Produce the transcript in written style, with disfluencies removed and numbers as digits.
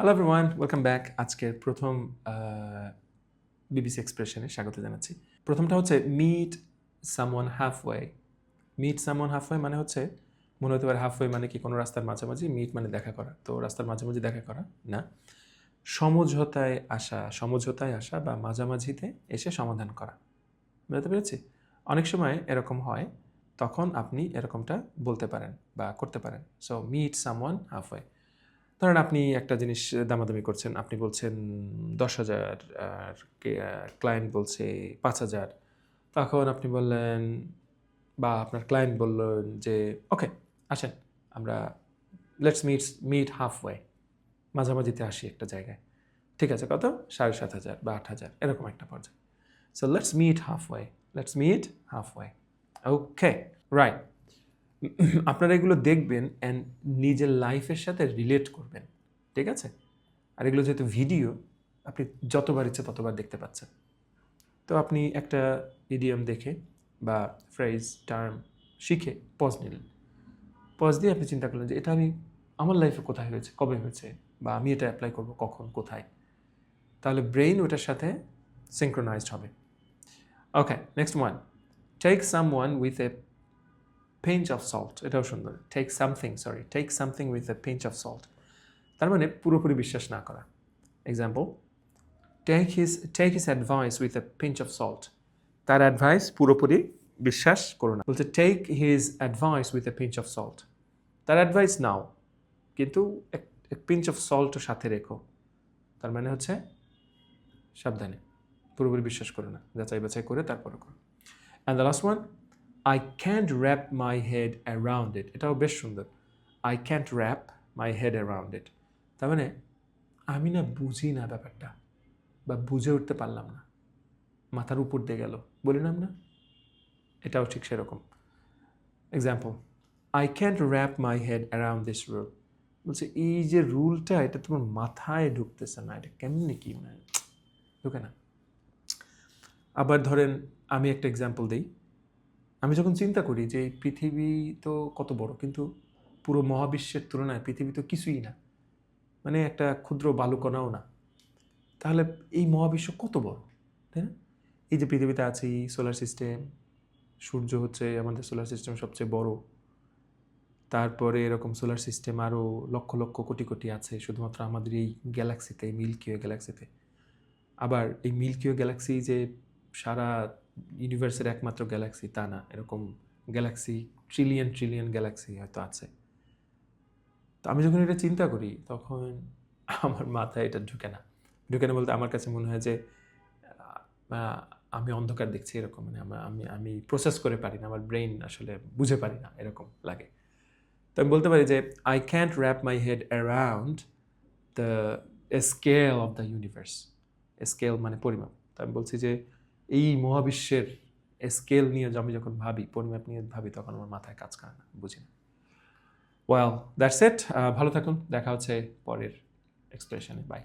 Hello everyone, welcome back. আজকের প্রথম BBC এক্সপ্রেশনে স্বাগত জানাচ্ছি। প্রথমটা হচ্ছে meet someone halfway. Meet someone halfway মানে হচ্ছে মনে হতে পারে হাফওয়ে মানে কি কোনো রাস্তার মাঝামাঝি, মিট মানে দেখা করা। তো রাস্তার মাঝামাঝি দেখা করা না, সমঝোতায় আসা বা মাঝামাঝিতে এসে সমাধান করা। বুঝতে পেরেছি? অনেক সময় এরকম হয়, তখন আপনি এরকমটা বলতে পারেন বা করতে পারেন। So meet someone halfway. ধরেন আপনি একটা জিনিস দামাদামি করছেন, আপনি বলছেন ১০,০০০ আর ক্লায়েন্ট বলছে ৫,০০০। তখন আপনি বললেন বা আপনার ক্লায়েন্ট বললেন যে, "ওকে, আসেন আমরা লেটস মিট হাফওয়ে, মাঝামাঝিতে আসি একটা জায়গায়।" ঠিক আছে, কত? ৭,৫০০ বা ৮,০০০ এরকম একটা পর্যায়ে। So let's meet halfway. Okay, right. আপনারা এগুলো দেখবেন অ্যান্ড নিজের লাইফের সাথে রিলেট করবেন, ঠিক আছে? আর এগুলো যেহেতু ভিডিও, আপনি যতবার ইচ্ছে ততবার দেখতে পাচ্ছেন। তো আপনি একটা ইডিয়ম দেখে বা ফ্রেজ টার্ম শিখে পজ নিলেন। পজ দিয়ে আপনি চিন্তা করলেন যে এটা আমি আমার লাইফে কোথায় হয়েছে, কবে হয়েছে, বা আমি এটা অ্যাপ্লাই করব কখন, কোথায়। তাহলে ব্রেইন ওটার সাথে সিঙ্ক্রোনাইজড হবে। Okay, next one. Take someone with a pinch of salt. এটাও সুন্দর। Take something with a pinch of salt. তার মানে পুরোপুরি বিশ্বাস না করা। Example, take his advice with a pinch of salt. তার অ্যাডভাইস পুরোপুরি বিশ্বাস করো না। বলছে take his advice with a pinch of salt. তার অ্যাডভাইস নাও, কিন্তু এক পিঞ্চ অফ সল্টও সাথে রেখো। তার মানে হচ্ছে সাবধানে, পুরোপুরি বিশ্বাস করো না, যাচাই বাছাই করে তারপরে করো। And the last one, I can't wrap my head around it. এটাও বেশ সুন্দর। I can't wrap my head around it. তার মানে আমি না বুঝি না ব্যাপারটা, বা বুঝে উঠতে পারলাম না, মাথার উপর দিয়ে গেল, বলিলাম না? এটাও ঠিক সেরকম। Example, I can't wrap my head around this rule. বলছে এই যে রুলটা, এটা তোমার মাথায় ঢুকতেছে না, এটা কেমনি কি মানে ঢুকে না। আবার ধরেন আমি একটা এক্সাম্পল দিই। আমি যখন চিন্তা করি যে এই পৃথিবী তো কত বড়, কিন্তু পুরো মহাবিশ্বের তুলনায় পৃথিবী তো কিছুই না, মানে একটা ক্ষুদ্র বালুকণাও না। তাহলে এই মহাবিশ্ব কত বড়, তাই না? এই যে পৃথিবীতে আছি, সোলার সিস্টেম, সূর্য হচ্ছে আমাদের সোলার সিস্টেমের সবচেয়ে বড়। তারপরে এরকম সোলার সিস্টেম আরও লক্ষ লক্ষ কোটি কোটি আছে শুধুমাত্র আমাদের এই গ্যালাক্সিতে, মিল্কি ওয়ে গ্যালাক্সিতে। আবার এই মিল্কি ওয়ে গ্যালাক্সি যে সারা ইউনিভার্সের একমাত্র গ্যালাক্সি তা না, এরকম গ্যালাক্সি ট্রিলিয়ন ট্রিলিয়ন গ্যালাক্সি হয়তো আছে। তো আমি যখন এটা চিন্তা করি তখন আমার মাথায় এটা ঢুকে না। ঢুকে না বলতে আমার কাছে মনে হয় যে আমি অন্ধকার দেখছি, এরকম মানে আমি আমি প্রসেস করে পারি না, আমার ব্রেইন আসলে বুঝে পারি না, এরকম লাগে। তো আমি বলতে পারি যে I can't wrap my head around the scale of the universe. Scale মানে পরিমাপ। তো আমি বলছি যে এই মহাবিশ্বের স্কেল নিয়ে আমি যখন ভাবি, পরিমাপ নিয়ে ভাবি, তখন আমার মাথায় কাজ করে না, বুঝি না। Well, that's it. ভালো থাকুন, দেখা হচ্ছে পরের এক্সপ্রেশনে। বাই।